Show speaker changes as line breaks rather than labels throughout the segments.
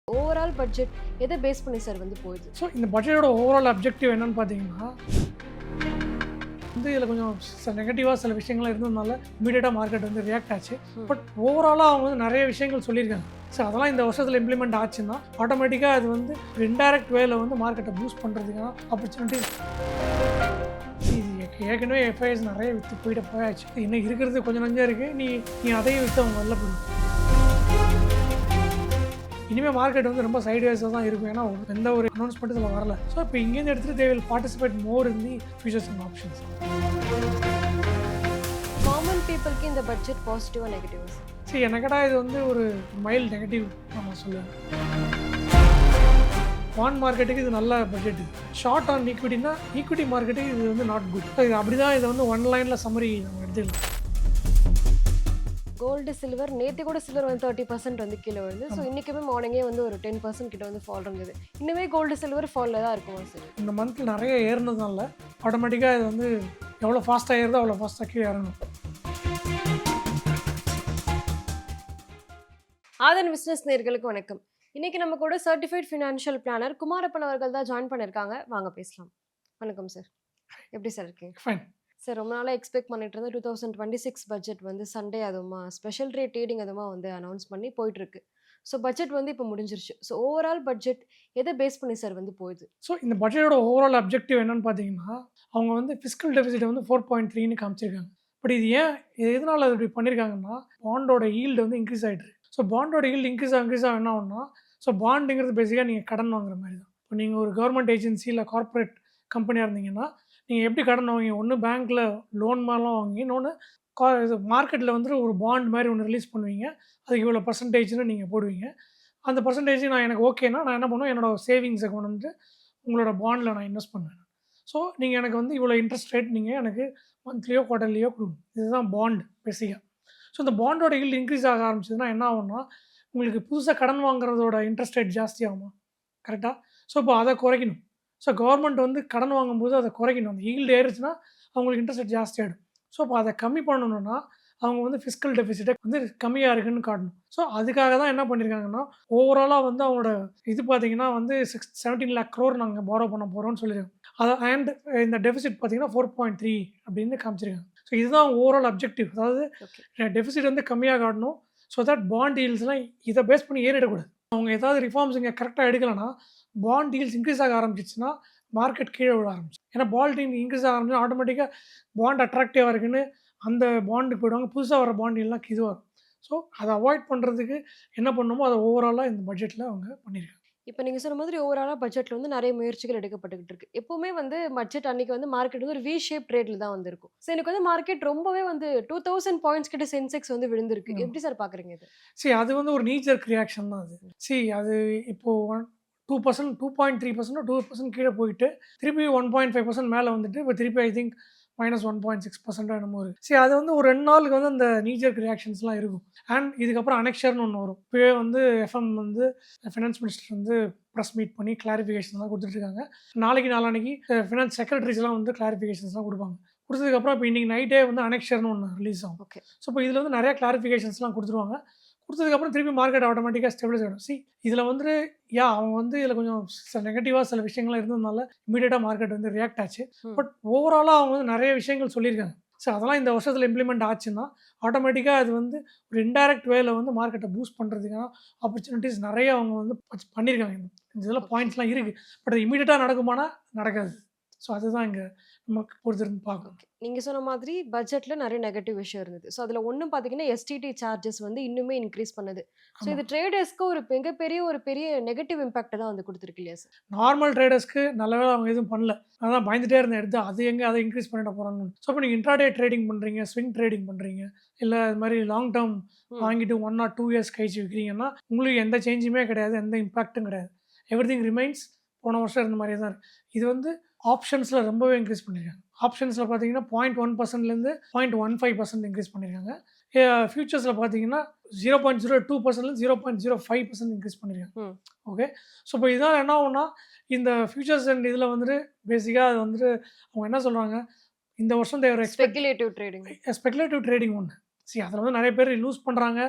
Overall budget எதை base பண்ணி sir வந்து போகுது?
ஸோ இந்த பட்ஜெட்டோட ஓவரால் அப்ஜெக்டிவ் என்னன்னு பார்த்தீங்கன்னா இதில் கொஞ்சம் நெகட்டிவாக சில விஷயங்கள் இருந்ததுனால இமீடியட்டாக மார்க்கெட் வந்து ரியாக்ட் ஆச்சு. பட் ஓவராலாக அவங்க வந்து நிறைய விஷயங்கள் சொல்லியிருக்காங்க. ஸோ அதெல்லாம் இந்த வருஷத்தில் இம்ப்ளிமெண்ட் ஆச்சுன்னா ஆட்டோமேட்டிக்காக அது வந்து இன்டைரக்ட் வேல வந்து மார்க்கெட்டை பூஸ்ட் பண்ணுறதுக்கான ஆப்பர்ச்சுனிட்டிஸ். இது ஏற்கனவே எஃப்ஐஎஸ் நிறைய விற்று போயாச்சு. இன்னும் இருக்கிறது கொஞ்சம் நஞ்சா இருக்குது. நீ அதையும் விற்று அவங்க வெளில போயிடும். இனிமேல் மார்க்கெட் வந்து ரொம்ப சைட்வேஸாக தான் இருக்கும். ஏன்னா எந்த ஒரு அனௌன்ஸ்மெண்ட் இதில் வரல. ஸோ இப்போ இங்கேருந்து எடுத்துகிட்டு they will participate more in the features and options.
Common பீப்புளுக்கு இந்த பட்ஜெட் பாசிட்டிவாக நெகட்டிவ்?
சரி, எனக்கடா இது வந்து ஒரு மைல்டு நெகட்டிவ் நம்ம சொல்லுவேன். பாண்ட் மார்க்கெட்டுக்கு இது நல்ல பட்ஜெட். ஷார்ட் ஆன் ஈக்விட்டினா ஈக்விட்டி மார்க்கெட்டுக்கு இது வந்து நாட் குட். இது அப்படி தான் இதை வந்து ஒன் லைனில் சம்மரி நம்ம எடுத்துக்கலாம்.
கோல்டு சில்வர் நேற்று கூட சில்வர் வந்து 30% வந்து கீழே வருது. ஸோ இன்றைக்குமே மார்னிங்கே வந்து ஒரு 10% கிட்ட வந்து ஃபால் இருந்தது. இன்னுமே கோல்டு சில்வர் ஃபாலில் தான் இருக்குமா சார்?
இந்த மந்த்தில் நிறைய ஏறினதுனால ஆட்டோமேட்டிக்காக இது வந்து எவ்வளோ ஃபாஸ்ட்டாக ஏறுதோ அவ்வளோ ஃபாஸ்ட்டாக கீழே இறங்கணும்.
ஆதன் பிஸ்னஸ் நேயர்களுக்கு வணக்கம். இன்னைக்கு நம்ம கூட சர்டிஃபைட் ஃபினான்ஷியல் பிளானர் குமாரப்பன் அவர்கள் தான் ஜாயின் பண்ணியிருக்காங்க. வாங்க பேசலாம். வணக்கம் சார், எப்படி சார் இருக்கீங்க?
ஃபைன்
சார், ரொம்ப நாளாக எக்ஸ்பெக்ட் பண்ணிட்டு இருந்த 2026 பட்ஜெட் வந்து சண்டே அதுவுமா ஸ்பெஷல் ரேட் ட்ரேடிங் அதுவுமா வந்து அனௌன்ஸ் பண்ணி போயிட்டுருக்கு. ஸோ பட்ஜெட் வந்து இப்போ முடிஞ்சிருச்சு. ஸோ ஓவரால் பட்ஜெட் எதை பேஸ் பண்ணி சார் வந்து போகுது?
ஸோ இந்த பட்ஜெட்டோட ஓவரால் அப்ஜெக்டிவ் என்னன்னு பார்த்தீங்கன்னா அவங்க வந்து ஃபிஸ்கல் டெபிசிட் வந்து 4.3ன்னு காமிச்சிருக்காங்க. பட் இது எதனால் அது இப்படி பண்ணியிருக்காங்கன்னா பாண்டோட ஈல்டு வந்து இன்க்ரீஸ் ஆகிட்டு இருக்கு. ஸோ பாண்டோட ஈல்டு இன்க்ரீஸ் ஆக என்ன ஆகும்னா, ஸோ பாண்டுங்கிறது பேசிக்காக நீங்கள் கடன் வாங்குற மாதிரி தான். இப்போ நீங்கள் ஒரு கவர்மெண்ட் ஏஜென்சி இல்லை கார்ப்பரேட் கம்பெனியாக இருந்தீங்கன்னா நீங்கள் எப்படி கடன் வாங்குவீங்க? ஒன்று பேங்க்கில் லோன் மாதிரிலாம் வாங்கி, இன்னொன்று இது மார்க்கெட்டில் வந்துட்டு ஒரு பாண்ட் மாதிரி ஒன்று ரிலீஸ் பண்ணுவீங்க. அதுக்கு இவ்வளோ பர்சன்டேஜ்னு நீங்கள் போடுவீங்க. அந்த பர்சன்டேஜ் எனக்கு ஓகேனா நான் என்ன பண்ணுவேன், என்னோடய சேவிங்ஸ் அக்கௌண்ட் வந்து உங்களோட பாண்டில் நான் இன்வெஸ்ட் பண்ணுவேன். ஸோ நீங்கள் எனக்கு வந்து இவ்வளோ இன்ட்ரெஸ்ட் ரேட் நீங்கள் எனக்கு மந்த்லியோ குவார்ட்டர்லியோ கொடுக்கணும். இதுதான் பாண்ட் பேசிக்காக. ஸோ இந்த பாண்டோட ஈல்டு இன்க்ரீஸ் ஆக ஆரம்பிச்சதுன்னா என்ன ஆகும்னா, உங்களுக்கு புதுசாக கடன் வாங்குறதோட இன்ட்ரெஸ்ட் ரேட் ஜாஸ்தி ஆகுமா? கரெக்டாக? ஸோ இப்போ அதை குறைக்கணும். ஸோ கவர்மெண்ட் வந்து கடன் வாங்கும்போது அதை குறைக்கணும். அந்த ஈல்டு ஏறுச்சுன்னா அவங்களுக்கு இன்ட்ரெஸ்ட் ரேட் ஜாஸ்தி ஆகிடும். ஸோ இப்போ அதை கம்மி பண்ணணும்னா அவங்க வந்து ஃபிஸ்கல் டெபிசிட்டை வந்து கம்மியாக இருக்குன்னு காட்டணும். ஸோ அதுக்காக தான் என்ன பண்ணியிருக்காங்கன்னா, ஓவராலாக வந்து அவங்களோட இது பார்த்தீங்கன்னா வந்து 17 lakh crore நாங்கள் பாரோ பண்ண போகிறோம்னு சொல்லியிருக்காங்க. அதை அண்ட் இந்த டெபிசிட் பார்த்தீங்கன்னா 4.3 அப்படின்னு காமிச்சிருக்காங்க. ஸோ இதுதான் ஓவரால் அப்ஜெக்டிவ். அதாவது டெபிசிட் வந்து கம்மியாக காட்டணும். ஸோ தட் பாண்ட் டீல்ஸ்லாம் இதை பேஸ் பண்ணி ஏறிடக்கூடாது. அவங்க ஏதாவது ரிஃபார்ம்ஸ் இங்கே கரெக்டாக எடுக்கலைன்னா பாண்ட் டீல்ஸ் இன்க்ரீஸ் ஆக ஆரம்பிச்சிச்சுன்னா மார்க்கெட் கீழே விட ஆரம்பிச்சு. ஏன்னா பாண்ட் டீல் இன்க்ரீஸ் ஆக ஆரம்பிச்சுன்னா ஆட்டோமேட்டிக்காக பாண்ட் அட்ராக்டிவாக இருக்குன்னு அந்த பாண்டுக்கு போயிடுவாங்க. புதுசாக வர பாண்ட் எல்லாம் இதுவாக இருக்கும். ஸோ அதை அவாய்ட் பண்ணுறதுக்கு என்ன பண்ணணுமோ அதை ஓவராலாக இந்த பட்ஜெட்டில் அவங்க பண்ணியிருக்காங்க.
இப்போ நீங்கள் சொன்ன மாதிரி ஓவராலாக பட்ஜெட்டில் வந்து நிறைய முயற்சிகள் எடுக்கப்பட்டுக்கிட்டு இருக்கு. எப்போவுமே வந்து பட்ஜெட் அன்னைக்கு வந்து மார்க்கெட் வந்து ஒரு வி ஷேப் ரேட்டில் தான் வந்து இருக்கும். ஸோ எனக்கு வந்து மார்க்கெட் ரொம்பவே வந்து 2000 பாயிண்ட்ஸ் கிட்ட சென்செக்ஸ் வந்து விழுந்திருக்கு. எப்படி சார் பார்க்குறீங்க இது?
அது வந்து ஒரு நீச்சர் ரியாக்ஷன் தான் அது. அது இப்போது 2%, 2.3%, 2% கீழே போயிட்டு திருப்பி 1.5% மேலே வந்துட்டு இப்போ திருப்பி ஐ திங்க் -1.6% என்னமோ இருக்குது. அது வந்து ஒரு 2 நாளுக்கு வந்து அந்த நீச்சர் ரியாக்ஷன்ஸ்லாம் இருக்கும். அண்ட் இதுக்கப்புறம் அனெக்ஷர்னு ஒன்று வரும். இப்போவே வந்து எஃப்எம் வந்து ஃபினான்ஸ் மினிஸ்டர் வந்து ப்ரெஸ் மீட் பண்ணி கிளாரிஃபிகேஷன்ஸ்லாம் கொடுத்துட்ருக்காங்க. நாளான்னைக்கு ஃபினான்ஸ் செக்ரட்டரிஸ்லாம் வந்து கிளாரிஃபிகேஷன்ஸ்லாம் கொடுப்பாங்க. கொடுத்ததுக்கப்புறம் இப்போ இன்றைக்கி நைட்டே வந்து அனெக்ஷர்னு ஒன்று ரிலீஸ் ஆகும்.
ஓகே.
ஸோ இப்போ இதில் வந்து நிறையா கிளாரிஃபிகேஷன்ஸ்லாம் கொடுத்துருவாங்க. கொடுத்ததுக்கப்புறம் திருப்பி மார்க்கெட் ஆட்டோமேட்டிக்காக ஸ்டெபிலைஸ் ஆகிடும். இதில் வந்துட்டு அவங்க வந்து இதில் கொஞ்சம் நெகட்டிவாக சில விஷயங்கள்லாம் இருந்ததுனால இமீடியட்டாக மார்க்கெட் வந்து ரியாக்ட் ஆச்சு. பட் ஓவராலாக அவங்க வந்து நிறைய விஷயங்கள் சொல்லியிருக்காங்க. அதெல்லாம் இந்த வருஷத்தில் இம்ப்ளிமெண்ட் ஆச்சுன்னா ஆட்டோமேட்டிக்காக அது வந்து ஒரு இன்டைரக்ட் வேல வந்து மார்க்கெட்டை பூஸ்ட் பண்ணுறதுக்கான ஆப்பர்ச்சுனிட்டிஸ் நிறைய அவங்க வந்து பண்ணியிருக்காங்க. இந்த இதில் பாயிண்ட்ஸ்லாம் இருக்குது. பட் அது இமீடியட்டாக நடக்குமானா நடக்காது. ஸோ அதுதான் இங்கே நமக்கு பொறுத்திருந்து பார்க்கணும்.
நீங்கள் சொன்ன மாதிரி பட்ஜெட்டில் நிறைய நெகட்டிவ் விஷயம் இருந்தது. ஸோ அதில் ஒன்றும் பார்த்தீங்கன்னா எஸ்டிடி சார்ஜஸ் வந்து இன்னுமே இன்க்ரீஸ் பண்ணுது. ஸோ இது ட்ரேடர்ஸ்க்கு ஒரு பெரிய நெகட்டிவ் இம்பாக்ட் தான் வந்து கொடுத்துருக்கு இல்லையா சார்?
நார்மல் ட்ரேடர்ஸ்க்கு நல்ல வேலை அவங்க எதுவும் பண்ணல. அதான் பயந்துட்டே இருந்தேன் எடுத்து அதை இன்க்ரீஸ் பண்ணிட போகிறாங்க. ஸோ இப்போ நீங்கள் இன்ட்ராடே ட்ரேடிங் பண்ணுறீங்க, ஸ்விங் ட்ரேடிங் பண்ணுறீங்க, இல்லை இது மாதிரி லாங் டேர்ம் வாங்கிட்டு 1 or 2 years கழிச்சு விற்கிறீங்கன்னா உங்களுக்கு எந்த சேஞ்சுமே கிடையாது, எந்த இம்பாக்ட்டும் கிடையாது. எவ்ரிதிங் ரிமைன்ஸ் போன வருஷம் இருந்த மாதிரியே தான் இருக்குது. இது வந்து ஆப்ஷன்ஸில் ரொம்பவே இன்க்ரீஸ் பண்ணியிருக்காங்க. ஆப்ஷன்ஸில் பார்த்தீங்கன்னா 0.1%லேருந்து 0.15% இன்க்ரீஸ் பண்ணியிருக்காங்க. ஃபியூச்சர்ஸில் பார்த்தீங்கன்னா 0.02%லேருந்து 0.05% இன்க்ரீஸ் பண்ணியிருக்காங்க. ஓகே. ஸோ இப்போ இதனால் என்ன ஆகும்னா இந்த ஃபியூச்சர்ஸ் அண்ட் இதில் வந்துட்டு பேசிக்காக அது வந்துட்டு அவங்க என்ன சொல்கிறாங்க, இந்த வருஷம் தேவர் expect
speculative trading.
Speculative trading ஒன்று. அதில் வந்து நிறைய பேர் லூஸ் பண்ணுறாங்க,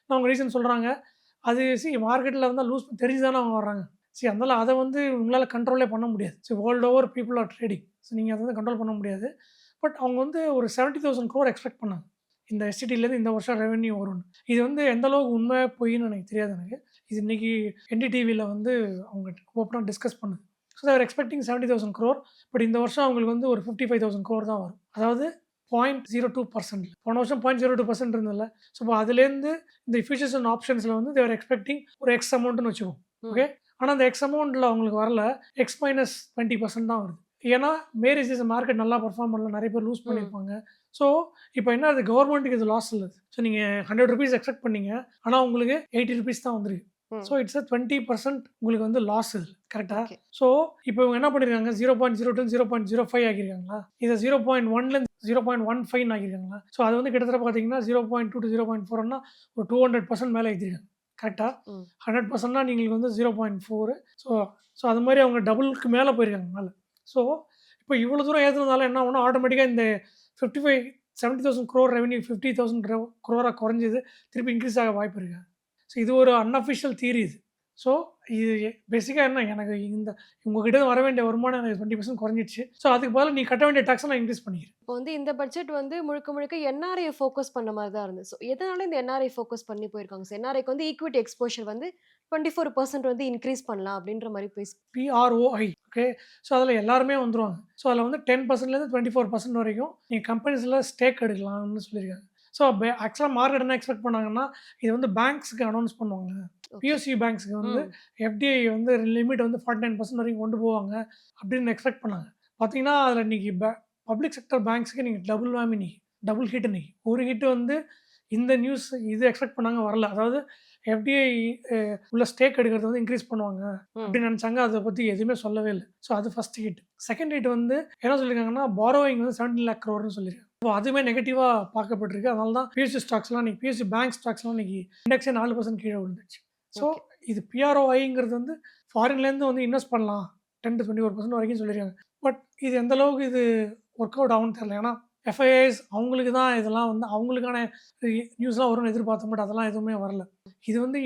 அவங்க ரீசன் சொல்கிறாங்க. அது மார்க்கெட்டில் வந்து லூஸ் தெரிஞ்சு தானே அவங்க வர்றாங்க. அதனால அதை வந்து உங்களால் கண்ட்ரோலே பண்ண முடியாது. World over people are trading. நீங்கள் அதை வந்து கண்ட்ரோல் பண்ண முடியாது. பட் அவங்க வந்து ஒரு 70,000 crore எக்ஸ்பெக்ட் பண்ணாங்க இந்த எஸ்டிடிலேருந்து இந்த வருஷம் ரெவென்யூ வரும்னு. இது வந்து எந்த அளவுக்கு உண்மை பொய்ன்னு எனக்கு தெரியாது எனக்கு. இது இன்னைக்கு NDTVயில் வந்து அவங்க ஓப்பனாக டிஸ்கஸ் பண்ணுது. So there expecting 70,000 crore. But இந்த வருஷம் அவங்களுக்கு வந்து ஒரு 55,000 crore தான் வரும். அதாவது 0.02%. போன வருஷம் 0.02% இருந்ததில்ல. ஸோ இப்போ அதுலேருந்து இந்த ஃபியூச்சர்ஸ் அண்ட் ஆப்ஷன்ஸில் வந்து தேர் எக்ஸ்பெக்டிங் ஒரு எக்ஸ் அமௌண்ட்னு வச்சுக்கோம். ஓகே, ஆனால் அந்த எக்ஸ் அமௌண்ட்டில் அவங்களுக்கு வரல, எக்ஸ் மைனஸ் 20% தான் வருது. ஏன்னா மேரேஜஸ் மார்க்கெட் நல்லா பர்ஃபார்ம் பண்ணல, நிறைய பேர் லூஸ் பண்ணியிருப்பாங்க. ஸோ இப்போ என்ன, அது கவர்மெண்ட்டுக்கு இது லாஸ் இல்லை. ஸோ நீங்கள் 100 rupees எக்ஸ்பெக்ட் பண்ணீங்க, ஆனால் உங்களுக்கு 80 rupees தான் வந்துருக்கு. ஸோ இட்ஸ் 20% உங்களுக்கு வந்து லாஸ் இது. கரெக்டாக? ஸோ இப்போ இவங்க என்ன பண்ணியிருக்காங்க, 0.02 0.05 ஆகியிருக்காங்களா, இதை 0.1லேருந்து 0.15 ஆகியிருக்காங்களா. ஸோ அது வந்து கிட்டத்தட்ட பார்த்தீங்கன்னா 0.2 to 0.4ன்னா ஒரு 200% மேலே ஏற்றிருக்காங்க. கரெக்டாக? 100%னா நீங்கள் வந்து 0.4. ஸோ அது மாதிரி அவங்க டபுளுக்கு மேலே போயிருக்காங்க மேலே. ஸோ இப்போ இவ்வளோ தூரம் ஏற்றுனதால என்ன ஆகும்னா, ஆட்டோமேட்டிக்காக இந்த 70,000 crore ரெவென்யூ 50,000 crore குறைஞ்சது திருப்பி இன்க்ரீஸ் ஆக வாய்ப்பு இருக்குது. ஸோ இது ஒரு அன்அஃபிஷியல் தியரி இது. ஸோ இது பேசிக்காக என்ன, எனக்கு இந்த உங்ககிட்ட வர வேண்டிய வருமானம் எனக்கு 20% குறைஞ்சிடுச்சு. ஸோ அதுக்கு பதிலாக நீ கட்ட வேண்டிய டாக்ஸை நான் இன்க்ரீஸ் பண்ணிக்கிறேன்.
இப்போ வந்து இந்த பட்ஜெட் வந்து முழுக்க முழுக்க என்ஆர்ஐ ஃபோக்கஸ் பண்ண மாதிரி தான் இருந்தது. ஸோ எதனால இந்த என்ஆர்ஐ ஃபோக்கஸ் பண்ணி போயிருக்காங்க? ஸோ என்ஆர்ஐக்கு வந்து ஈக்விட்டி எக்ஸ்போஷர் வந்து 24% வந்து இன்க்ரீஸ் பண்ணலாம் அப்படின்ற மாதிரி பேசி
PROI. ஓகே, ஸோ அதில் எல்லாருமே வந்துருவாங்க. ஸோ அதில் வந்து 10%லேருந்து 24% வரைக்கும் நீங்கள் கம்பெனிஸில் ஸ்டேக் எடுக்கலாம்னு சொல்லியிருக்காங்க. ஸோ ஆக்சுவலாக மார்க்கெட் என்ன எக்ஸ்பெக்ட் பண்ணாங்கன்னா, இது வந்து பேங்க்ஸுக்கு அனௌன்ஸ் பண்ணுவாங்க. PSU பேங்க்ஸுக்கு வந்து FDI வந்து லிமிட் வந்து 49% வரைக்கும் கொண்டு போவாங்க அப்படின்னு எக்ஸ்பெக்ட் பண்ணாங்க. பார்த்தீங்கன்னா அதில் இன்றைக்கி பப்ளிக் செக்டர் பேங்க்ஸுக்கு நீங்கள் டபுள் வாமி, இன்னைக்கு டபுள் ஹிட். இன்னைக்கு ஒரு ஹிட் வந்து இந்த நியூஸ் இது எக்ஸ்பெக்ட் பண்ணாங்க, வரல. அதாவது FDI உள்ள ஸ்டேக் எடுக்கிறது வந்து இன்க்ரீஸ் பண்ணுவாங்க அப்படின்னு நினச்சாங்க. அதை பற்றி எதுவுமே சொல்லவே இல்லை. ஸோ அது ஃபஸ்ட் ஹிட். செகண்ட் ஹிட் வந்து என்ன சொல்லியிருக்காங்கன்னா, பாரோவிங் வந்து 17 lakh crore சொல்லியிருக்காங்க. இப்போ அதுவுமே நெகட்டிவாக பார்க்கப்பட்டிருக்கு. அதனால தான் PSU ஸ்டாக்ஸ்லாம் இன்றைக்கி, PSU பேங்க் ஸ்டாக்ஸ்லாம் இன்றைக்கி இண்டெக்ஸே 4% கீழே விழுந்துச்சு. ஸோ இது PROIங்கிறது வந்து ஃபாரின்லேருந்து வந்து இன்வெஸ்ட் பண்ணலாம் 10 to 24% வரைக்கும் சொல்லியிருக்காங்க. பட் இது எந்த அளவுக்கு இது ஒர்க் அவுட் ஆகும்னு தெரியல. ஏன்னா FIIs அவங்களுக்கு தான் இதெல்லாம் வந்து அவங்களுக்கான நியூஸ்லாம் வரும்னு எதிர்பார்த்தோம். பட் அதெல்லாம் எதுவுமே வரல. இது வந்து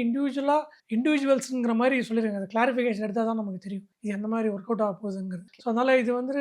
இண்டிவிஜுவல்ஸுங்கிற மாதிரி சொல்லியிருக்காங்க. அது கிளாரிஃபிகேஷன் எடுத்தால் தான் நமக்கு தெரியும் இது எந்த மாதிரி ஒர்க் அவுட் ஆக போகுதுங்கிறது. ஸோ அதனால் இது வந்து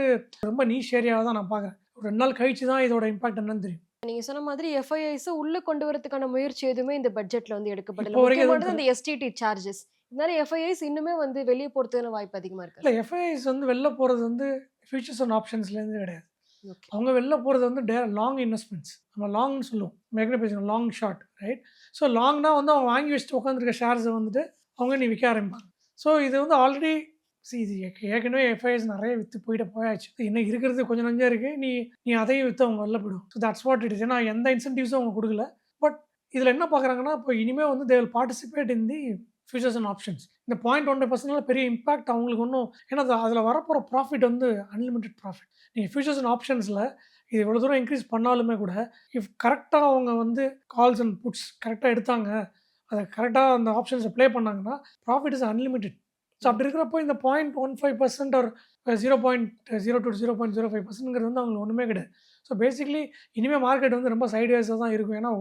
ரொம்ப நீஷ் ஏரியாவை தான் நான் பார்க்குறேன். ஒரு 2 நாள் கழிச்சு தான் இதோட இம்பாக்ட் என்னன்னு தெரியும்.
நீங்க சொன்ன மாதிரி FIIs உள்ள கொண்டு வரதுக்கான முயற்சி எதுவுமே இந்த பட்ஜெட்ல வந்து எடுக்கப்படல.
இப்போ வரைக்கும்
முக்கியமானது அந்த STT சார்ஜஸ். இதனால FIIs இன்னுமே வந்து வெளியே போறதுக்கான வாய்ப்பு அதிகமா இருக்கு.
இல்லை, FIIs வந்து வெளில போகிறது வந்து ஃபியூச்சர்ஸ் அண்ட் ஆப்ஷன்ஸ்லேருந்து கிடையாது.
ஓகே.
அவங்க வெளில போகிறது வந்து லாங் இன்வெஸ்ட்மெண்ட்ஸ். நம்ம லாங்னு சொல்லுவோம், மேக்னே பேசுகிறோம் லாங் ஷார்ட், ரைட்? ஸோ லாங்னா வந்து அவங்க வாங்கி வச்சுட்டு உட்காந்துருக்க ஷேர்ஸை வந்துட்டு அவங்க நீ விற்க ஆரம்பிப்பாங்க. ஸோ இது வந்து ஆல்ரெடி இது ஏற்கனவே FIIs நிறைய விற்று போயாச்சு. இன்னும் இருக்கிறது கொஞ்சம் நஞ்சா இருக்குது. நீ அதையும் விற்று அவங்க வெளில போயிடும். So that's what it is. ஏன்னா எந்த இன்சென்டிவ்ஸும் அவங்க கொடுக்கல. பட் இதில் என்ன பார்க்குறாங்கன்னா, இப்போ இனிமேல் வந்து they will participate in the features and options. இந்த 0.1% பெரிய இம்பாக்ட் அவங்களுக்கு ஒன்றும், ஏன்னா அதில் வரப்போகிற ப்ராஃபிட் வந்து அன்லிமிட்டட் ப்ராஃபிட். நீங்கள் ஃபியூச்சர்ஸ் அண்ட் ஆப்ஷன்ஸில் இது எவ்வளோ தூரம் இன்க்ரீஸ் பண்ணாலுமே கூட, இஃப் கரெக்டாக அவங்க வந்து கால்ஸ் அண்ட் புட்ஸ் கரெக்டாக எடுத்தாங்க, அதை கரெக்டாக அந்த ஆப்ஷன்ஸை ப்ளே பண்ணாங்கன்னா ப்ராஃபிட் இஸ் அன்லிமிட்டட். ஸோ அப்படி இருக்கிறப்போ இந்த 0.15% ஒரு 0.02 0.05% வந்து அவங்களுக்கு ஒன்றுமே கிடையாது. ஸோ பேசிக்கலி இனிமேல் மார்க்கெட் வந்து ரொம்ப சைட்வேஸாக தான் இருக்கும். ஏன்னா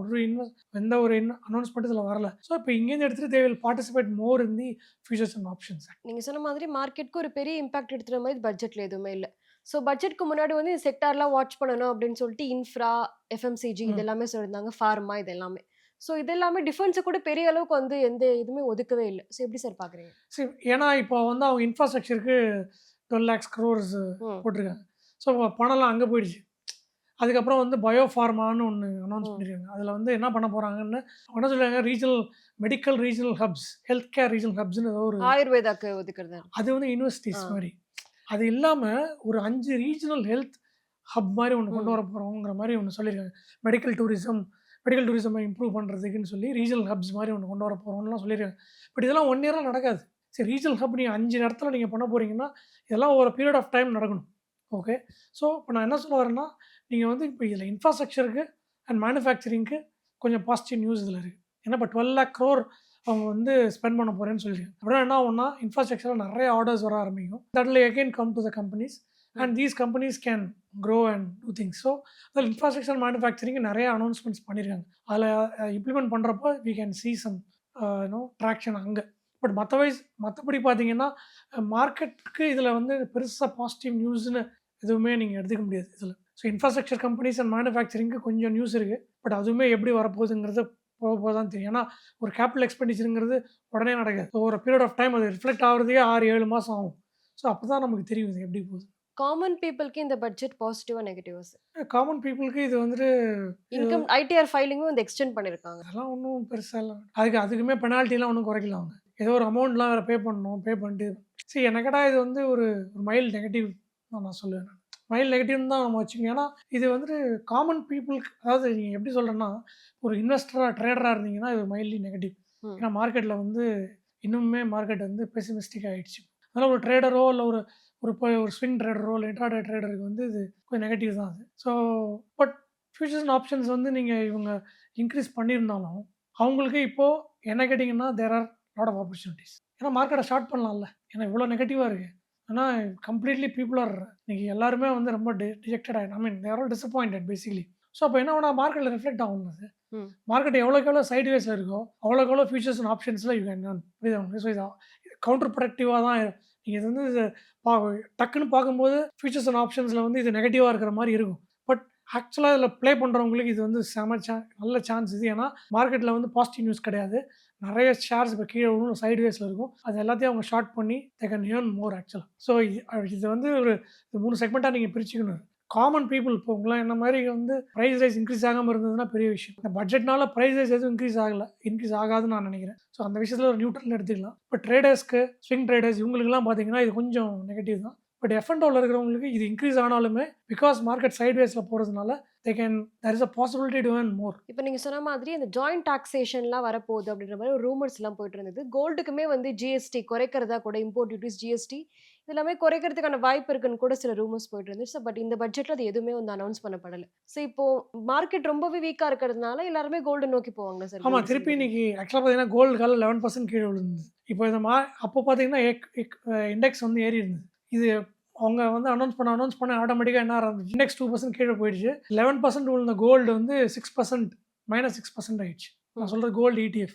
எந்த ஒரு அனௌன்ஸ்மெண்ட் இதில் வரல. ஸோ இப்போ இங்கேருந்து எடுத்துகிட்டு they will participate more in the features and options.
நீங்கள் சொன்ன மாதிரி மார்க்கெட்டுக்கு ஒரு பெரிய இம்பாக்ட் எடுத்துகிற மாதிரி பட்ஜெட்டில் எதுவுமே இல்லை. ஸோ பட்ஜெட்க்கு முன்னாடி வந்து இந்த செக்டார்லாம் வாட்ச் பண்ணணும் அப்படின்னு சொல்லிட்டு இன்ஃப்ரா, FMCG இது எல்லாமே சொல்லியிருந்தாங்க, ஃபார்மா இது எல்லாமே. ஸோ இது எல்லாமே டிஃபென்ஸை கூட பெரிய அளவுக்கு வந்து எந்த இதுவுமே ஒதுக்கவே இல்லை. ஸோ எப்படி சார் பார்க்குறீங்க?
சரி, ஏன்னா இப்போ வந்து அவங்க இன்ஃப்ராஸ்ட்ரக்சருக்கு 12 lakhs crores போட்டிருக்காங்க. ஸோ பணம்லாம் அங்கே போயிடுச்சு. அதுக்கப்புறம் வந்து பயோஃபார்மான்னு ஒன்று அனௌன்ஸ் பண்ணியிருக்காங்க. அதில் வந்து என்ன பண்ண போகிறாங்கன்னு அவங்க என்ன சொல்லுவாங்க, medical regional hubs, health care regional ஹப்ஸ்ன்னு ஏதோ ஒரு
ஆயுர்வேதாக்கு ஒதுக்குறது.
அது வந்து யூனிவர்சிட்டிஸ் மாதிரி. அது இல்லாமல் ஒரு 5 ரீஜனல் ஹெல்த் ஹப் மாதிரி ஒன்று கொண்டு வர போகிறோங்கிற மாதிரி ஒன்று சொல்லியிருக்காங்க. மெடிக்கல் டூரிசமை இம்ப்ரூவ் பண்ணுறதுக்குன்னு சொல்லி ரீஜனல் ஹப்ஸ் மாதிரி ஒன்று கொண்டு வர போகிறோம்லாம் சொல்லியிருக்காங்க. பட் இதெல்லாம் 1 year நடக்காது. சரி, ரீஜனல் ஹப் நீங்கள் 5 இடத்துல நீங்கள் பண்ண போகிறீங்கன்னா இதெல்லாம் ஒரு பீரியட் ஆஃப் டைம் நடக்கணும். ஓகே, ஸோ இப்போ நான் என்ன சொல்ல வரேன்னா, நீங்கள் வந்து இப்போ இதில் இன்ஃப்ராஸ்ட்ரக்சருக்கு அண்ட் மேனுஃபேக்சரிங்க்கு கொஞ்சம் பாசிட்டிவ் நியூஸ் இதில் இருக்குது. ஏன்னா இப்போ 12 lakh crore அவங்க வந்து ஸ்பெண்ட் பண்ண போகிறேன்னு சொல்லியிருக்காங்க. அப்படின்னா என்ன ஆகும்னா, இன்ஃப்ராஸ்ட்ரக்சரில் நிறைய ஆர்டர்ஸ் வர ஆரம்பிக்கும். That will again come to the companies and these companies can grow and do things. So அதில் இன்ஃப்ராஸ்ட்ரக்சர் மேனுஃபேக்சரிங் நிறைய அனௌன்ஸ்மெண்ட்ஸ் பண்ணியிருக்காங்க. அதில் இம்ப்ளிமெண்ட் பண்ணுறப்போ we can see some traction அங்கே. பட் மற்றபடி பார்த்தீங்கன்னா மார்க்கெட்டுக்கு இதில் வந்து பெருசாக பாசிட்டிவ் நியூஸ்னு எதுவுமே நீங்கள் எடுத்துக்க முடியாது இதில். ஸோ இன்ஃப்ராஸ்ட்ரக்சர் கம்பெனிஸ் அண்ட் மேனுஃபேக்சரிங்க்கு கொஞ்சம் நியூஸ் இருக்குது. பட் அதுவுமே எப்படி வரப்போகுதுங்கிறது போக போக தான் தெரியும். ஏன்னா ஒரு கேபிட்டல் எக்ஸ்பெண்டிச்சருங்கிறது உடனே நடக்காது. ஒரு பீரியட் ஆஃப் டைம் அது ரிஃப்ளெக்ட் ஆகிறதுக்கே 6-7 மாதம் ஆகும். ஸோ அப்போ தான் நமக்கு தெரியும் இது எப்படி போகுது.
காமன் பீப்புளுக்கு இந்த பட்ஜெட் பாசிட்டிவா நெகட்டிவா சார்?
காமன் பீப்புளுக்கு இது வந்துட்டு
இன்கம் ஐடிஆர் ஃபைலிங்கும் வந்து எக்ஸ்டெண்ட் பண்ணியிருக்காங்க.
அதெல்லாம் ஒன்றும் பெருசாக இல்லை. அதுக்குமே பெனால்ட்டிலாம் ஒன்றும் குறைக்கல அவங்க. ஏதோ ஒரு அமௌண்ட்லாம் வேறு பே பண்ணணும், பே பண்ணிட்டு சரி என்ன கேட்டால் இது வந்து ஒரு மைல்டு நெகட்டிவ் தான் நான் சொல்லுவேன். மைல்டு நெகட்டிவ்னு தான் நம்ம வச்சுக்கோங்க. ஏன்னா இது வந்துட்டு காமன் பீப்புளுக்கு, அதாவது நீங்கள் எப்படி சொல்கிறேன்னா ஒரு இன்வெஸ்டராக ட்ரேடராக இருந்தீங்கன்னா இது மைல்ட்லி நெகட்டிவ். ஏன்னா மார்க்கெட்டில் வந்து இன்னுமே மார்க்கெட் வந்து பெசிமிஸ்டிக் ஆகிடுச்சு. அதனால் ஒரு ட்ரேடரோ இல்லை ஒரு ஒரு ஒரு ஸ்விங் ட்ரேடரோ இல்லை இன்ட்ராடே ட்ரேடருக்கு வந்து இது கொஞ்சம் நெகட்டிவ் தான் அது. So but futures and options வந்து நீங்கள் இவங்க இன்க்ரீஸ் பண்ணியிருந்தாலும் அவங்களுக்கு இப்போது என்ன கேட்டிங்கன்னா there are lot of opportunities. ஏன்னா மார்க்கெட்டை ஸ்டார்ட் பண்ணலாம்ல. ஏன்னா இவ்வளோ நெகட்டிவாக இருக்குது. ஆனால் கம்ப்ளீட்லி பீப்புள் ஆர் இன்றைக்கி எல்லாருமே வந்து ரொம்ப டிஜெக்டட் ஆகிடும். ஐ மீன் தேர் ஆல் டிசப்பாயிண்டட் பேசிக்கலி. ஸோ அப்போ என்ன வேணா மார்க்கெட்டில் ரிஃப்ளெக்ட் ஆகும். அது மார்க்கெட் எவ்வளோக்கு எவ்வளோ சைட் வேஸில் இருக்கோ அவ்வளோக்கு எவ்வளோ ஃபியூச்சர்ஸ் அண்ட் ஆப்ஷன்ஸில் யூ கேன் புரியுது. ஸோ இது கவுண்டர் ப்ரொடக்டிவாக தான் நீங்கள் இது வந்து இது டக்குன்னு பார்க்கும்போது ஃபியூச்சர்ஸ் அண்ட் ஆப்ஷன்ஸில் வந்து இது நெகட்டிவாக இருக்கிற மாதிரி இருக்கும். பட் ஆக்சுவலாக இதில் ப்ளே பண்ணுறவங்களுக்கு இது வந்து நல்ல சான்ஸ் இது. ஏன்னா மார்க்கெட்டில் வந்து பாசிட்டிவ் நியூஸ் கிடையாது. நிறைய ஷேர்ஸ் இப்போ கீழே விழும், சைட் வேஸில் இருக்கும். அது எல்லாத்தையும் அவங்க ஷார்ட் பண்ணி தே கேன் ஏர்ன் மோர் ஆக்சுவலாக. ஸோ இது வந்து ஒரு 3 செக்மெண்ட்டாக நீங்கள் பிரிச்சுக்கணும். காமன் பீப்புள் இப்போ உங்களாம் என்ன மாதிரி வந்து ப்ரைஸ் ரைஸ் இன்க்ரீஸ் ஆகாமல் இருந்ததுன்னா பெரிய விஷயம். இந்த பட்ஜெட்னால ப்ரைஸ் ரைஸ் எதுவும் இன்க்ரீஸ் ஆகாதுன்னு நான் நினைக்கிறேன். ஸோ அந்த விஷயத்தில் ஒரு நியூட்ரல் எடுத்துக்கலாம். இப்போ ட்ரேடர்ஸ்க்கு, ஸ்விங் ட்ரேடர்ஸ் இவங்களுக்குலாம் பார்த்தீங்கன்னா இது கொஞ்சம் நெகட்டிவ் தான். பட் F&Oவில் இருக்கிறவங்களுக்கு இது இன்க்ரீஸ் ஆனாலுமே பிகாஸ் மார்க்கெட் சைட் வேஸில் போகிறதுனால there is a possibility to earn more.
இப்போ நீங்க சொன்ன மாதிரி இந்த ஜாயிண்ட் டாக்ஸேஷன்லாம் வரப்போகுது அப்படின்ற மாதிரி ஒரு ரூமர்ஸ்லாம் போயிட்டு இருந்தது. கோல்டுக்குமே வந்து ஜிஎஸ்டி குறைக்கிறதா கூட, இம்போர்ட் டியூட்டிஸ், ஜிஎஸ்டி இதெல்லாமே குறைக்கிறதுக்கான வாய்ப்பு இருக்குன்னு கூட சில ரூமர்ஸ் போயிட்டு இருந்துச்சு. பட் இந்த பட்ஜெட்ல அது எதுவுமே வந்து அனௌன்ஸ் பண்ணப்படல. ஸோ இப்போ மார்க்கெட் ரொம்பவே வீக்கா இருக்கிறதுனால எல்லாருமே கோல்டு நோக்கி போவாங்க சார்.
ஆமாம், திருப்பி இன்னைக்கு ஆக்சுவலாக பார்த்தீங்கன்னா கோல்டு கால 11% கீழே விழுந்தது. இப்போ இந்த அப்போ பார்த்தீங்கன்னா இண்டெக்ஸ் வந்து ஏறி இருந்தது. இது அவங்க வந்து அனௌன்ஸ் பண்ண ஆட்டோமேட்டிக்காக என்ன ஆரம்பிச்சு இண்டெக்ஸ் 2% கீழே போயிடுச்சு. 11% விழுந்த கோல்டு வந்து -6% ஆயிடுச்சு. நான் சொல்கிறது கோல்டு ETF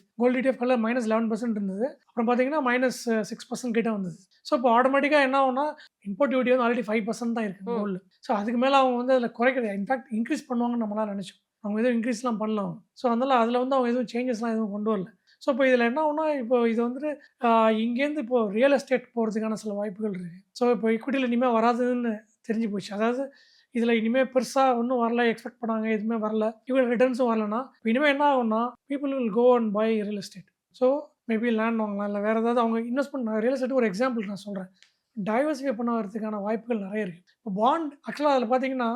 கல்ல -11% இருந்தது. அப்புறம் பார்த்தீங்கன்னா -6% கிட்ட வந்தது. ஸோ இப்போ ஆட்டோமேட்டிக்காக என்ன ஆகும்னா இம்போர்ட் டியூட்டி வந்து ஆல்ரெடி 5% தான் இருக்குது கோல்டு. ஸோ அதுக்கு மேலே அவங்க வந்து அதில் குறைக்கிறது, இன்ஃபேக்ட் இன்க்ரீஸ் பண்ணுவாங்கன்னு நம்மளாம் நினச்சோம். அவங்க எதுவும் இன்க்ரீஸ்லாம் பண்ணலாம். ஸோ அதனால் அதில் வந்து அவங்க எதுவும் சேஞ்சஸ்லாம் எதுவும் கொண்டு வரல. ஸோ இப்போ இதில் என்ன ஆகும்னா இப்போ இது வந்துட்டு இங்கேருந்து இப்போ ரியல் எஸ்டேட் போகிறதுக்கான சில வாய்ப்புகள் இருக்குது. ஸோ இப்போ ஈக்விட்டியில் இனிமேல் வராதுன்னு தெரிஞ்சு போச்சு. அதாவது இதில் இனிமேல் பெருசாக ஒன்றும் வரல, எக்ஸ்பெக்ட் பண்ணாங்க, எதுவுமே வரல, இவ்வளோ ரிட்டர்ன்ஸும் வரலன்னா இனிமேல் என்ன ஆகும்னா people will go and buy real estate. So maybe land வாங்கலாம், இல்லை வேறு ஏதாவது அவங்க இன்வெஸ்ட்மெண்ட். ரியல் எஸ்டேட் ஒரு எக்ஸாம்பிள் நான் சொல்கிறேன். டைவர்சிஃபை பண்ண வாய்ப்புகள் நிறைய இருக்குது. இப்போ பாண்ட் ஆக்சுவலாக அதில் பார்த்தீங்கன்னா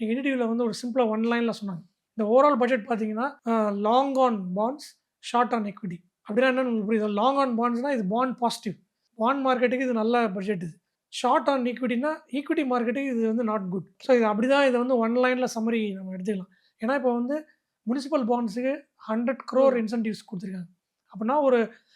NDTVயில் வந்து ஒரு சிம்பிளாக 1 லைனில் சொன்னாங்க. இந்த ஓவரால் பட்ஜெட் பார்த்தீங்கன்னா long on bonds, short on equity. அப்படின்னா என்னன்னு உங்களுக்கு புரியுது? லாங் ஆன் பாண்ட்ஸ்னால் இது பாண்ட் பாசிட்டிவ், பாண்ட் மார்க்கெட்டுக்கு இது நல்ல பட்ஜெட். இது ஷார்ட் ஆன் ஈக்விட்டினா ஈக்விட்டி மார்க்கெட்டுக்கு இது வந்து நாட் குட். ஸோ இது அப்படி தான் இதை வந்து 1 லைனில் சம்மரி நம்ம எடுத்துக்கலாம். ஏன்னா இப்போ வந்து முனிசிபல் பாண்ட்ஸுக்கு 100 crore இன்சென்டிவ்ஸ் கொடுத்துருக்காங்க. அப்படின்னா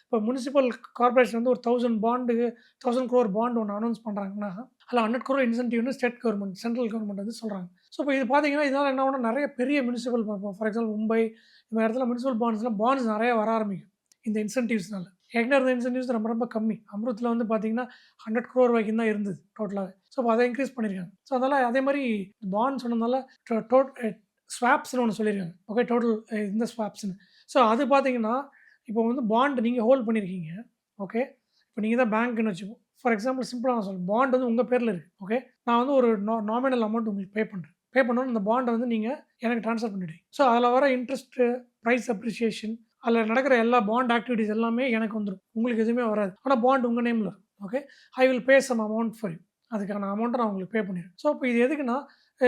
இப்போ முனிசிபல் கார்பரேஷன் வந்து ஒரு 1000 crore பாண்ட் ஒன்று அனௌன்ஸ் பண்ணுறாங்கன்னா அதில் 100 crore இன்சென்டிவ்னு ஸ்டேட் கவர்மெண்ட், சென்ட்ரல் கவர்மெண்ட் வந்து சொல்கிறாங்க. ஸோ இப்போ இது பார்த்தீங்கன்னா இதனால் என்ன ஆகும்னா நிறைய பெரிய முனிசிபல், ஃபார் எக்ஸாம்பிள் மும்பை இந்த மாதிரி இடத்துல முனிசிபல் பாண்ட்ஸ் நிறைய வர ஆரம்பிக்கும் இந்த இன்சென்டிவ்ஸ்னால. ஏற்கனவே இருந்த இன்சென்டிவ்ஸ் ரொம்ப கம்மி. அம்ருத்தில் வந்து பார்த்தீங்கன்னா 100 crore வரைக்கும் தான் இருந்தது டோட்டலாக. ஸோ இப்போ அதை இன்க்ரீஸ் பண்ணியிருக்காங்க. ஸோ அதனால் அதே மாதிரி பாண்ட் சொன்னதுனால ஸ்வாப்ஸ்னு ஒன்று சொல்லியிருக்காங்க. ஓகே, டோட்டல் இந்த ஸ்வாப்ஸ்னு. ஸோ அது பார்த்தீங்கன்னா இப்போ வந்து பாண்ட் நீங்கள் ஹோல்ட் பண்ணியிருக்கீங்க. ஓகே, இப்போ நீங்கள் தான் பேங்க்னு வச்சுப்போம். ஃபார் எக்ஸாம்பிள் சிம்பிளாக நான் சொல்கிறேன், பாண்ட் வந்து உங்கள் பேரில் இருக்குது. ஓகே, நான் வந்து ஒரு நாமினல் அமௌண்ட் உங்களுக்கு பே பண்ணணும். இந்த பாண்டை வந்து நீங்கள் எனக்கு ட்ரான்ஸ்ஃபர் பண்ணிவிடுவீங்க. ஸோ அதில் வர இன்ட்ரெஸ்ட்டு, ப்ரைஸ் அப்ரிசியேஷன், அதில் நடக்கிற எல்லா பாண்ட் ஆக்டிவிட்டீஸ் எல்லாமே எனக்கு வந்துடும். உங்களுக்கு எதுவுமே வராது. ஆனால் பாண்ட் உங்கள் நேமில் இருக்கும். Okay, I will pay some amount for you. அதுக்கான அமௌண்ட்டை நான் உங்களுக்கு பே பண்ணிடுவேன். ஸோ இப்போ இது எதுக்குன்னா,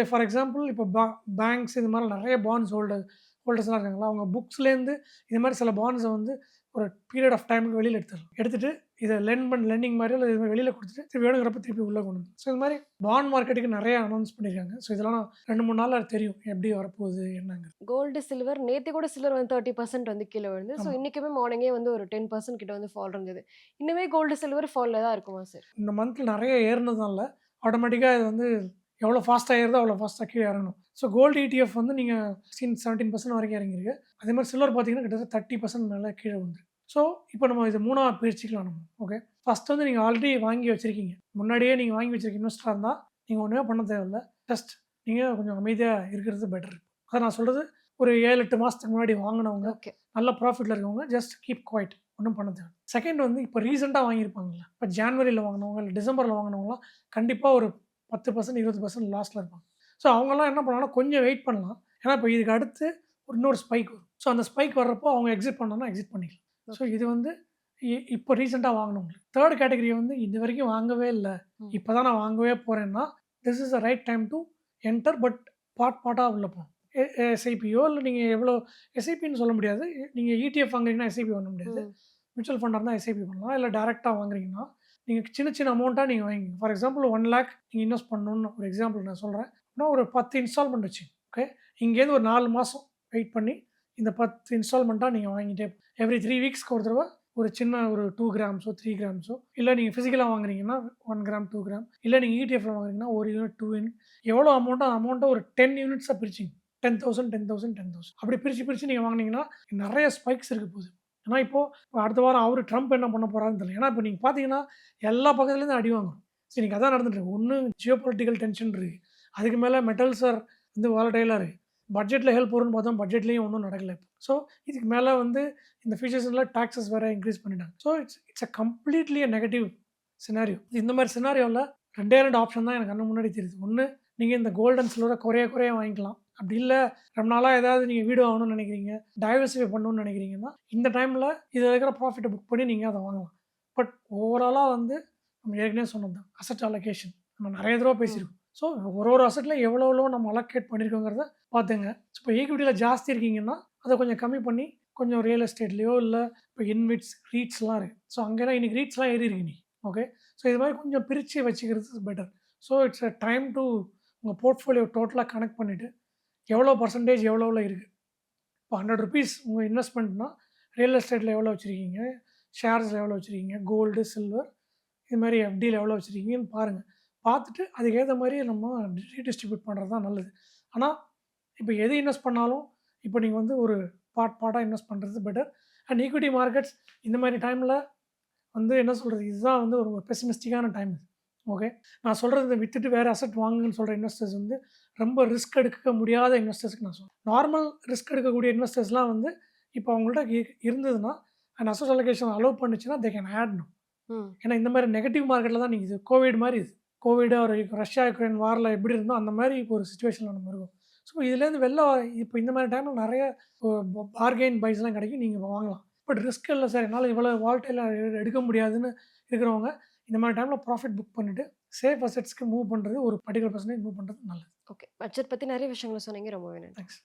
ஃபார் எக்ஸாம்பிள் இப்போ பேங்க்ஸ் இது மாதிரி நிறைய பாண்ட்ஸ் ஹோல்டர்ஸ்லாம் இருக்காங்களா, அவங்க புக்ஸ்லேருந்து இது மாதிரி சில பாண்ட்ஸை வந்து ஒரு பீரியட் ஆஃப் டைமுக்கு வெளியில் எடுத்துகிட்டு இதை லெண்டிங் மாதிரி இல்லை இது வெளியில் கொடுத்துட்டு திருப்பி வேணுங்கிறப்ப திருப்பி உள்ளே கொண்டு வந்து. ஸோ இது மாதிரி பாண்ட் மார்க்கெட்டுக்கு நிறைய அனௌன்ஸ் பண்ணியிருக்காங்க. ஸோ இதெல்லாம் 2-3 நாளில் தெரியும் எப்படி வரப்போகுது என்னங்க.
கோல்டு, சில்வர் நேற்று கூட சில்வர் வந்து 30% வந்து கீழே விழுந்து. ஸோ இன்றைக்குமே மார்னிங்கே வந்து ஒரு 10% கிட்ட வந்து ஃபால் இருந்தது. இன்னுமே கோல்டு சில்வர் ஃபாலில் தான் இருக்குமா சார்?
இந்த மந்தில் நிறைய ஏறினதுனால ஆட்டோமேட்டிக்காக இது வந்து எவ்வளோ ஃபாஸ்ட்டாக ஏறுதோ அவ்வளோ ஃபாஸ்ட்டாக கீழே இறங்கணும். ஸோ கோல்டு ETF வந்து நீங்கள் 17% வரைக்கும் இறங்கியிருக்கு. அதே மாதிரி சில்வர் பார்த்தீங்கன்னா கிட்டத்தட்ட 30% மேலே கீழே வந்து. ஸோ இப்போ நம்ம இது 3ஆ பிரிச்சுக்கலாம் நம்ம. ஓகே. ஃபர்ஸ்ட் வந்து நீங்கள் ஆல்ரெடி வாங்கி வச்சிருக்கீங்க. முன்னாடியே நீங்கள் வாங்கி வச்சிருக்க இன்வெஸ்டராக இருந்தால் நீங்கள் ஒன்றுமே பண்ண தேவையில்ல. ஜஸ்ட் நீங்கள் கொஞ்சம் அமைதியாக இருக்கிறது பெட்டர். அதை நான் சொல்கிறது ஒரு 7-8 மாதத்துக்கு முன்னாடி வாங்கினவங்க
ஓகே.
நல்ல ப்ராஃபிட்டில் இருக்கவங்க ஜஸ்ட் கீப் குவைட், ஒன்றும் பண்ண தேவை. செகண்ட் வந்து இப்போ ரீசெண்டாக வாங்கியிருப்பாங்கல்ல, இப்போ ஜான்வரியில் வாங்கினவங்க இல்லை டிசம்பரில் வாங்கினவங்களாம் கண்டிப்பாக ஒரு 10% 20% லாஸில் இருப்பாங்க. ஸோ அவங்கெல்லாம் என்ன பண்ணலாம்னா கொஞ்சம் வெயிட் பண்ணலாம். ஏன்னா இப்போ இதுக்கு அடுத்து இன்னொரு ஸ்பைக் வரும். ஸோ அந்த ஸ்பைக் வர்றப்போ அவங்க எக்ஸிட் பண்ணணும்னா எக்ஸிட் பண்ணிக்கலாம். ஸோ இது வந்து இப்போ ரீசெண்டாக வாங்கினவங்க. தேர்ட் கேட்டகரி வந்து இது வரைக்கும் வாங்கவே இல்லை, இப்போ தான் நான் வாங்கவே போகிறேன்னா this is the right time to enter. But பார்ட்டாக உள்ள போகணும். எஸ்ஐபியோ இல்லை நீங்கள் எவ்வளோ எஸ்ஐபின்னு சொல்ல முடியாது. நீங்கள் ETF வாங்குறீங்கன்னா எஸ்ஐபி பண்ண முடியாது. மியூச்சுவல் ஃபண்டாக இருந்தால் எஸ்ஐபி பண்ணலாம். இல்லை டேரெக்டாக வாங்குறீங்கன்னா நீங்கள் சின்ன சின்ன அமௌண்ட்டாக நீங்கள் வாங்கிங்க. ஃபார் எக்ஸாம்பிள் 1 lakh நீங்கள் இன்வெஸ்ட் பண்ணணும்னு ஒரு எக்ஸாம்பிள் நான் சொல்கிறேன். அப்படின்னா ஒரு 10 இன்ஸ்டால்மெண்ட் வச்சு, ஓகே, இங்கேருந்து ஒரு 4 மாதம் வெயிட் பண்ணி இந்த 10 இன்ஸ்டால்மெண்ட்டாக நீங்கள் வாங்கிட்டே எவ்ரி 3 வீக்ஸ்க்கு ஒரு தடவை ஒரு சின்ன ஒரு 2 கிராம்ஸோ 3 கிராம்ஸோ, இல்லை நீங்கள் ஃபிசிக்கலாக வாங்குறீங்கன்னா 1 கிராம் 2 கிராம், இல்லை நீங்கள் ETF வாங்குறீங்கன்னா 1 யூனிட் 2 யூனிட், எவ்வளோ அமௌண்ட்டை ஒரு 10 யூனிட்ஸாக பிரிச்சிங்க. 10,000 10,000 10,000 அப்படி பிரித்து நீங்கள் வாங்கினீங்கன்னா நிறைய ஸ்பைக்ஸ் இருக்க போகுது. ஏன்னா இப்போது அடுத்த வாரம் ட்ரம்ப் என்ன பண்ண போகிறாருன்னு தெரியல. ஏன்னா இப்போ நீங்கள் பார்த்தீங்கன்னா எல்லா பக்கத்துலேருந்து அடி வாங்கும். சரி, நீங்கள் அதான் நடந்துட்டு இருக்கு. ஒன்று ஜியோ பொலிட்டிக்கல் டென்ஷன் இருக்குது, அதுக்கு மேலே மெட்டல்ஸ் வந்து வாலடைலாக இருக்குது. பட்ஜெட்டில் ஹெல்ப் வரும்னு பார்த்தா பட்ஜெட்லேயும் ஒன்றும் நடக்கலை. ஸோ இதுக்கு மேலே வந்து இந்த ஃபியூச்சர்ஸில் டாக்ஸஸ் வேறு இன்க்ரீஸ் பண்ணிட்டாங்க. So it's a completely negative scenario. இந்த மாதிரி சினாரியோவில் 2 ஆப்ஷன் தான் எனக்கு கண்ணு முன்னாடி தெரியுது. ஒன்று, நீங்கள் இந்த கோல்டு அண்ட் சில்வரை குறைய வாங்கிக்கலாம். அப்படி இல்லை ரொம்ப நாளாக ஏதாவது நீங்கள் வீடு வாங்கணும்னு நினைக்கிறீங்க, டைவர்சிஃபை பண்ணணும்னு நினைக்கிறீங்கன்னா இந்த டைமில் இதில் இருக்கிற ப்ராஃபிட்டை புக் பண்ணி நீங்கள் அதை வாங்கலாம். பட் ஓவராலாக வந்து நம்ம ஏற்கனவே சொன்னது தான் அசட் அலோகேஷன். நம்ம நிறைய தடவை பேசியிருக்கோம். ஸோ ஒரு அசட்டில் எவ்வளோ நம்ம அலோகேட் பண்ணியிருக்கோங்கிறத பார்த்துங்க. இப்போ ஈக்விட்டியில் ஜாஸ்தி இருக்கீங்கன்னா அதை கொஞ்சம் கம்மி பண்ணி கொஞ்சம் ரியல் எஸ்டேட்லேயோ இல்லை இப்போ இன்விட்ஸ் ரீட்ஸ்லாம் இருக்குது. ஸோ அங்கேனா இன்றைக்கி ரீட்ஸ்லாம் ஏறி இருக்கு நீ. ஓகே. ஸோ இது மாதிரி கொஞ்சம் பிரித்து வச்சுக்கிறது better. So it's a time to உங்கள் போர்ட்ஃபோலியோ டோட்டலாக கனெக்ட் பண்ணிவிட்டு எவ்வளோ பர்சன்டேஜ் எவ்வளோவில் இருக்குது. இப்போ 100 rupees உங்கள் இன்வெஸ்ட்மெண்ட்னா ரியல் எஸ்டேட்டில் எவ்வளோ வச்சுருக்கீங்க, ஷேர்ஸில் எவ்வளோ வச்சுருக்கீங்க, கோல்டு சில்வர் இது மாதிரி எஃப்டியில் எவ்வளோ வச்சுருக்கீங்கன்னு பாருங்கள். பார்த்துட்டு அதுக்கேற்ற மாதிரி நம்ம ரீடிஸ்ட்ரிபியூட் பண்ணுறது தான் நல்லது. ஆனால் இப்போ எது இன்வெஸ்ட் பண்ணாலும் இப்போ நீங்கள் வந்து ஒரு பார்ட்டாக இன்வெஸ்ட் பண்ணுறது பெட்டர். அண்ட் ஈக்விட்டி மார்க்கெட்ஸ் இந்த மாதிரி டைமில் வந்து என்ன சொல்கிறது, இதுதான் வந்து ஒரு பெசிமிஸ்டிக்கான டைம் இது. ஓகே. நான் சொல்கிறது விற்றுட்டு வேறு அசட் வாங்குன்னு சொல்கிற இன்வெஸ்டர்ஸ் வந்து ரொம்ப ரிஸ்க் எடுக்க முடியாத இன்வெஸ்டர்ஸ்க்கு நான் சொல்கிறேன். நார்மல் ரிஸ்க் எடுக்கக்கூடிய இன்வெஸ்டர்ஸ்லாம் வந்து இப்போ அவங்கள்ட்ட இருந்ததுன்னா அண்ட் அசட் அலோகேஷன் அலோவ் பண்ணுச்சுன்னா தே கேன் ஆட் நோ. ஏன்னா இந்த மாதிரி நெகட்டிவ் மார்க்கெட்டில் தான் நீங்கள் இது கோவிட் மாதிரி இது கோவிடு ஒரு ரஷ்யா யுக்ரைன் வாரில் எப்படி இருந்தோ அந்த மாதிரி இப்போ ஒரு சுச்சுவேஷனில் நம்ம இருக்கும். ஸோ இதுலேருந்து வெளில இப்போ இந்த மாதிரி டைமில் நிறைய பார்கெயின் பைஸ்லாம் கிடைக்கும், நீங்கள் வாங்கலாம். பட் ரிஸ்க் இல்லை சார், என்னால் இவ்வளோ வால்டைலாக எடுக்க முடியாதுன்னு இருக்கிறவங்க இந்த மாதிரி டைமில் ப்ராஃபிட் புக் பண்ணிவிட்டு சேஃப் அசெட்ஸ்க்கு மூவ் பண்ணுறது ஒரு பர்டிகுலர் பர்சன்டேஜ் மூவ் பண்ணுறது நல்லது.
ஓகே. பட்ஜெட் பற்றி நிறைய விஷயங்களை சொன்னீங்க. ரொம்பவே நன்றி.
தேங்க்ஸ்.